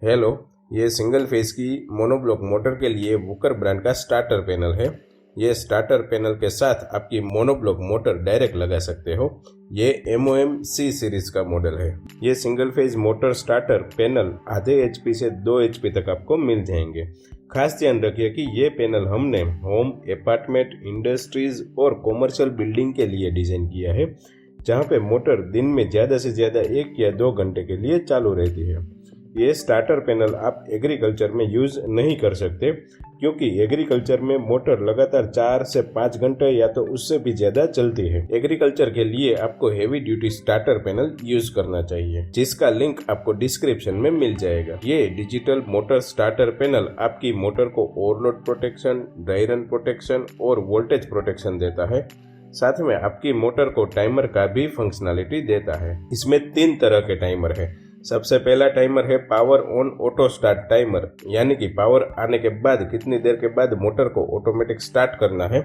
Hello, ये single phase की monoblock motor के लिए वूकर ब्रांड का स्टार्टर पैनल है। ये स्टार्टर पैनल के साथ आपकी मोनोब्लॉक मोटर डायरेक्ट लगा सकते हो। ये MOM C सीरीज का मॉडल है। ये single phase motor starter panel आधे HP से 2 HP तक आपको मिल जाएंगे। खास ध्यान रखिए कि ये पैनल हमने होम, अपार्टमेंट, इंडस्ट्रीज और कॉमर्शियल बिल्डिंग के लिए डिजाइन किया है, जहाँ पे मोटर दिन में ज़्यादा से ज़्यादा 1 या 2 घंटे के लिए चालू रहती है। ये स्टार्टर पैनल आप एग्रीकल्चर में यूज़ नहीं कर सकते, क्योंकि एग्रीकल्चर में मोटर लगातार 4 से 5 घंटे या तो उससे भी ज़्यादा चलती है। एग्रीकल्चर के लिए आपको heavy duty starter panel use करना चाहिए, जिसका लिंक आपको डिस्क्रिप्शन में मिल जाएगा। ये डिजिटल मोटर स्टार्टर पैनल आपकी मोटर को overload protection, dry run protection और वोल्टेज प्रोटेक्शन देता है। साथ में आपकी मोटर को टाइमर का भी फंक्शनैलिटी देता है। इसमें 3 तरह के टाइमर है। सबसे पहला टाइमर है power on auto start timer, यानी कि पावर आने के बाद कितनी देर के बाद मोटर को ऑटोमेटिक स्टार्ट करना है,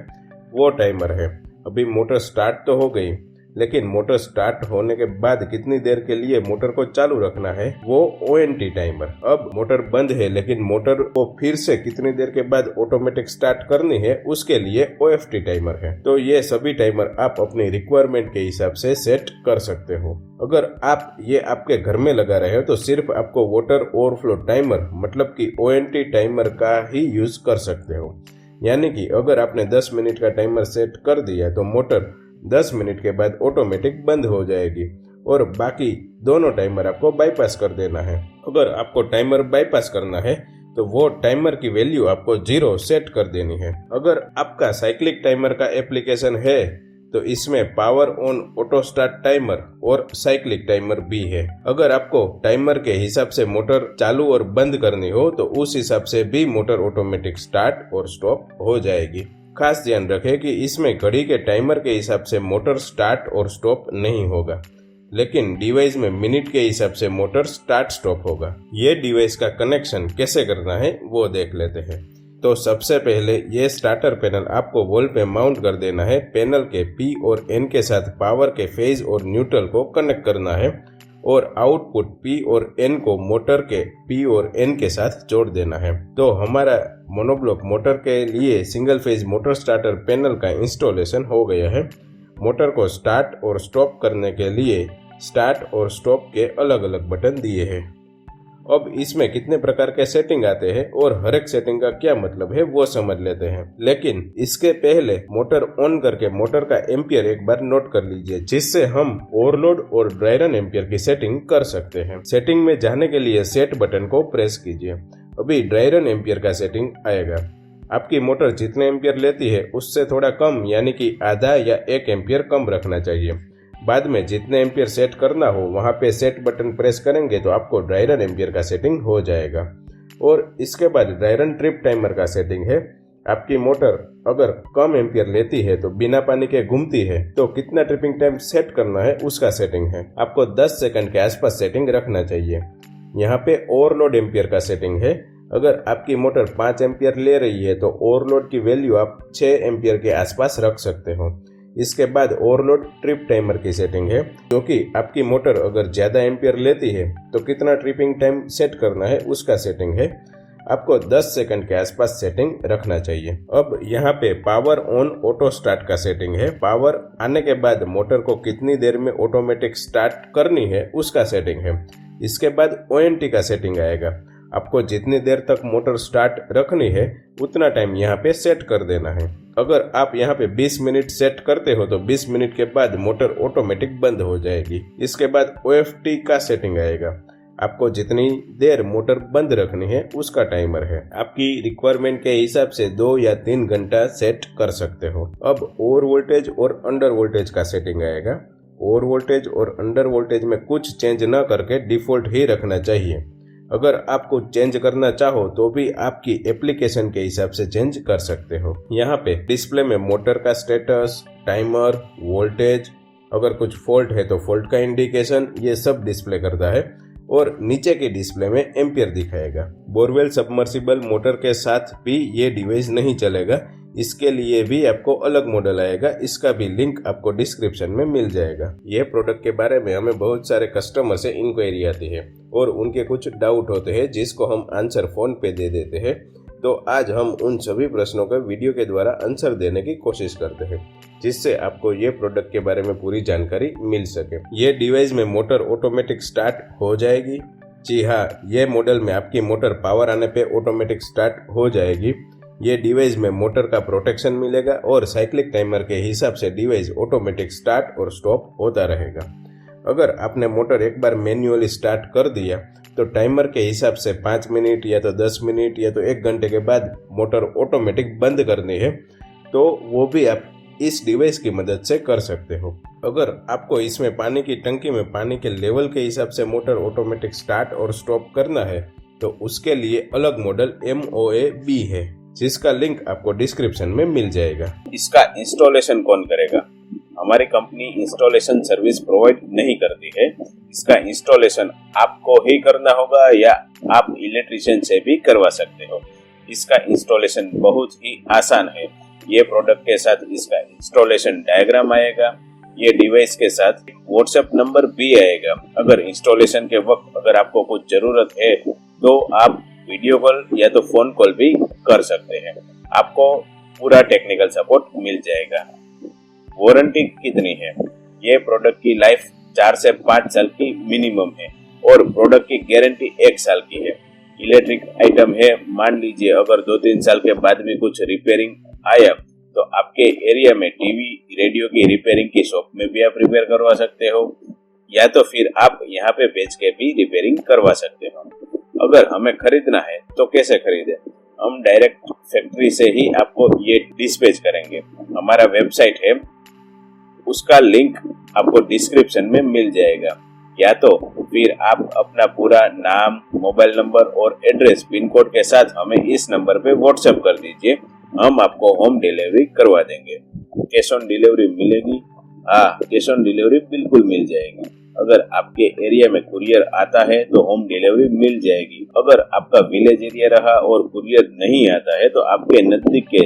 वो टाइमर है। अभी मोटर स्टार्ट तो हो गई, लेकिन मोटर स्टार्ट होने के बाद कितनी देर के लिए मोटर को चालू रखना है, वो ONT टाइमर। अब मोटर बंद है, लेकिन मोटर को फिर से कितनी देर के बाद ऑटोमेटिक स्टार्ट करनी है, उसके लिए OFT टाइमर है। तो ये सभी टाइमर आप अपनी रिक्वायरमेंट के हिसाब से सेट कर सकते हो। अगर आप ये आपके घर में लगा रहे हो तो सिर्फ आपको वाटर ओवरफ्लो टाइमर मतलब कि ONT टाइमर का ही यूज कर सकते हो। यानी कि अगर आपने 10 मिनट का टाइमर सेट कर दिया तो मोटर 10 मिनट के बाद ऑटोमेटिक बंद हो जाएगी, और बाकी दोनों टाइमर आपको बाईपास कर देना है। अगर आपको टाइमर बाईपास करना है तो वो टाइमर की वैल्यू आपको 0 सेट कर देनी है। अगर आपका साइक्लिक टाइमर का एप्लीकेशन है तो इसमें power on auto start timer और साइक्लिक टाइमर भी है। अगर आपको टाइमर के हिसाब से मोटर चालू और बंद करनी हो तो उस हिसाब से भी मोटर ऑटोमेटिक स्टार्ट और स्टॉप हो जाएगी। खास ध्यान रखें कि इसमें घड़ी के टाइमर के हिसाब से मोटर स्टार्ट और स्टॉप नहीं होगा, लेकिन डिवाइस में मिनट के हिसाब से मोटर स्टार्ट स्टॉप होगा। ये डिवाइस का कनेक्शन कैसे करना है वो देख लेते हैं। तो सबसे पहले ये स्टार्टर पैनल आपको वॉल पे माउंट कर देना है। पैनल के P और N के साथ पावर के फेज और न्यूट्रल को कनेक्ट करना है, और आउटपुट P और N को मोटर के P और N के साथ जोड़ देना है। तो हमारा मोनोब्लॉक मोटर के लिए single phase motor starter panel का इंस्टॉलेशन हो गया है। मोटर को स्टार्ट और स्टॉप करने के लिए स्टार्ट और स्टॉप के अलग अलग बटन दिए हैं। अब इसमें कितने प्रकार के सेटिंग आते हैं और हर एक सेटिंग का क्या मतलब है वो समझ लेते हैं। लेकिन इसके पहले मोटर ऑन करके मोटर का एम्पियर एक बार नोट कर लीजिए, जिससे हम ओवरलोड और ड्राई रन एम्पियर की सेटिंग कर सकते हैं। सेटिंग में जाने के लिए सेट बटन को प्रेस कीजिए। अभी ड्राई रन एम्पियर का सेटिंग आएगा। आपकी मोटर जितने एम्पियर लेती है उससे थोड़ा कम, यानी कि आधा या 1 एम्पियर कम रखना चाहिए। बाद में जितने एम्पियर सेट करना हो वहाँ पे सेट बटन प्रेस करेंगे तो आपको ड्राई रन एम्पियर का सेटिंग हो जाएगा। और इसके बाद ड्राई रन ट्रिप टाइमर का सेटिंग है। आपकी मोटर अगर कम एम्पियर लेती है तो बिना पानी के घूमती है तो कितना ट्रिपिंग टाइम सेट करना है उसका सेटिंग है। आपको 10 सेकंड के आसपास सेटिंग रखना चाहिए। यहाँ पे ओवरलोड एम्पियर का सेटिंग है। अगर आपकी मोटर 5 एम्पियर ले रही है तो ओवरलोड की वैल्यू आप 6 एम्पियर के आसपास रख सकते हो। इसके बाद ओवरलोड ट्रिप टाइमर की सेटिंग है, क्योंकि आपकी मोटर अगर ज़्यादा एम्पियर लेती है तो कितना ट्रिपिंग टाइम सेट करना है उसका सेटिंग है। आपको 10 सेकंड के आसपास सेटिंग रखना चाहिए। अब यहाँ पे पावर ऑन ऑटो स्टार्ट का सेटिंग है। पावर आने के बाद मोटर को कितनी देर में ऑटोमेटिक स्टार्ट करनी है उसका सेटिंग है। इसके बाद ONT का सेटिंग आएगा। आपको जितनी देर तक मोटर स्टार्ट रखनी है उतना टाइम यहाँ पे सेट कर देना है। अगर आप यहाँ पे 20 मिनट सेट करते हो तो 20 मिनट के बाद मोटर ऑटोमेटिक बंद हो जाएगी। इसके बाद OFT का सेटिंग आएगा। आपको जितनी देर मोटर बंद रखनी है उसका टाइमर है। आपकी रिक्वायरमेंट के हिसाब से 2 या 3 घंटा सेट कर सकते हो। अब ओवर वोल्टेज और अंडर वोल्टेज का सेटिंग आएगा। ओवर वोल्टेज और अंडर वोल्टेज में कुछ चेंज न करके डिफॉल्ट ही रखना चाहिए। अगर आपको चेंज करना चाहो तो भी आपकी एप्लीकेशन के हिसाब से चेंज कर सकते हो। यहाँ पे डिस्प्ले में मोटर का स्टेटस, टाइमर, वोल्टेज, अगर कुछ फॉल्ट है तो फॉल्ट का इंडिकेशन, ये सब डिस्प्ले करता है। और नीचे के डिस्प्ले में एम्पियर दिखाएगा। बोरवेल सबमर्सिबल मोटर के साथ भी ये डिवाइस नहीं चलेगा, इसके लिए भी आपको अलग मॉडल आएगा, इसका भी लिंक आपको डिस्क्रिप्शन में मिल जाएगा। ये प्रोडक्ट के बारे में हमें बहुत सारे कस्टमर से इंक्वायरी आती है और उनके कुछ डाउट होते हैं जिसको हम आंसर फोन पे दे देते हैं। तो आज हम उन सभी प्रश्नों का वीडियो के द्वारा आंसर देने की कोशिश करते हैं, जिससे आपको ये प्रोडक्ट के बारे में पूरी जानकारी मिल सके। ये डिवाइस में मोटर ऑटोमेटिक स्टार्ट हो जाएगी। जी हाँ, ये मॉडल में आपकी मोटर पावर आने पे ऑटोमेटिक स्टार्ट हो जाएगी। ये डिवाइस में मोटर का प्रोटेक्शन मिलेगा और साइक्लिक टाइमर के हिसाब से डिवाइस ऑटोमेटिक स्टार्ट और स्टॉप होता रहेगा। अगर आपने मोटर एक बार मैन्युअली स्टार्ट कर दिया तो टाइमर के हिसाब से 5 मिनट या तो 10 मिनट या तो 1 घंटे के बाद मोटर ऑटोमेटिक बंद करनी है, तो वो भी आप इस डिवाइस की मदद से कर सकते हो। अगर आपको इसमें पानी की टंकी में पानी के लेवल के हिसाब से मोटर ऑटोमेटिक स्टार्ट और स्टॉप करना है तो उसके लिए अलग मॉडल MOA-B है, जिसका लिंक आपको डिस्क्रिप्शन में मिल जाएगा। इसका इंस्टॉलेशन कौन करेगा? हमारी कंपनी इंस्टॉलेशन सर्विस प्रोवाइड नहीं करती है। इसका इंस्टॉलेशन आपको ही करना होगा या आप इलेक्ट्रिशियन से भी करवा सकते हो। इसका इंस्टॉलेशन बहुत ही आसान है। ये प्रोडक्ट के साथ इसका इंस्टॉलेशन डायग्राम आएगा। ये डिवाइस के साथ व्हाट्सएप नंबर भी आएगा। अगर इंस्टॉलेशन के वक्त अगर आपको कुछ जरूरत है तो आप वीडियो कॉल या तो फोन कॉल भी कर सकते हैं। आपको पूरा टेक्निकल सपोर्ट मिल जाएगा। वारंटी कितनी है? ये प्रोडक्ट की लाइफ 4 से 5 साल की मिनिमम है और प्रोडक्ट की गारंटी 1 साल की है। इलेक्ट्रिक आइटम है, मान लीजिए अगर 2-3 साल के बाद भी कुछ रिपेयरिंग आया तो आपके एरिया में टीवी रेडियो की रिपेयरिंग की शॉप में भी आप रिपेयर करवा सकते हो या तो फिर आप यहाँ पे बेच के भी रिपेयरिंग करवा सकते हो। अगर हमें खरीदना है तो कैसे खरीदें? हम डायरेक्ट फैक्ट्री से ही आपको ये डिस्पैच करेंगे। हमारा वेबसाइट है, उसका लिंक आपको डिस्क्रिप्शन में मिल जाएगा। या तो फिर आप अपना पूरा नाम, मोबाइल नंबर और एड्रेस पिन कोड के साथ हमें इस नंबर पे व्हाट्सएप कर दीजिए, हम आपको होम डिलीवरी करवा देंगे। कैश ऑन डिलीवरी मिलेगी? हाँ, कैश ऑन डिलीवरी बिल्कुल मिल जाएगी। अगर आपके एरिया में कुरियर आता है तो होम डिलीवरी मिल जाएगी। अगर आपका विलेज एरिया रहा और कुरियर नहीं आता है तो आपके नजदीक के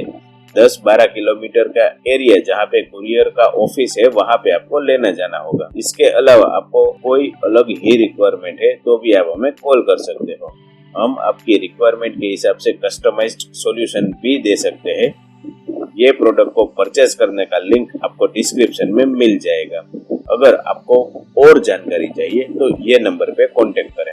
10-12 किलोमीटर का एरिया जहाँ पे कुरियर का ऑफिस है वहाँ पे आपको लेना जाना होगा। इसके अलावा आपको कोई अलग ही रिक्वायरमेंट है तो भी आप हमें कॉल कर सकते हो। हम आपकी रिक्वायरमेंट के हिसाब से कस्टमाइज्ड सॉल्यूशन भी दे सकते हैं। ये प्रोडक्ट को परचेज करने का लिंक आपको डिस्क्रिप्शन में मिल जाएगा। अगर आपको और जानकारी चाहिए तो ये नंबर पे कांटेक्ट करें।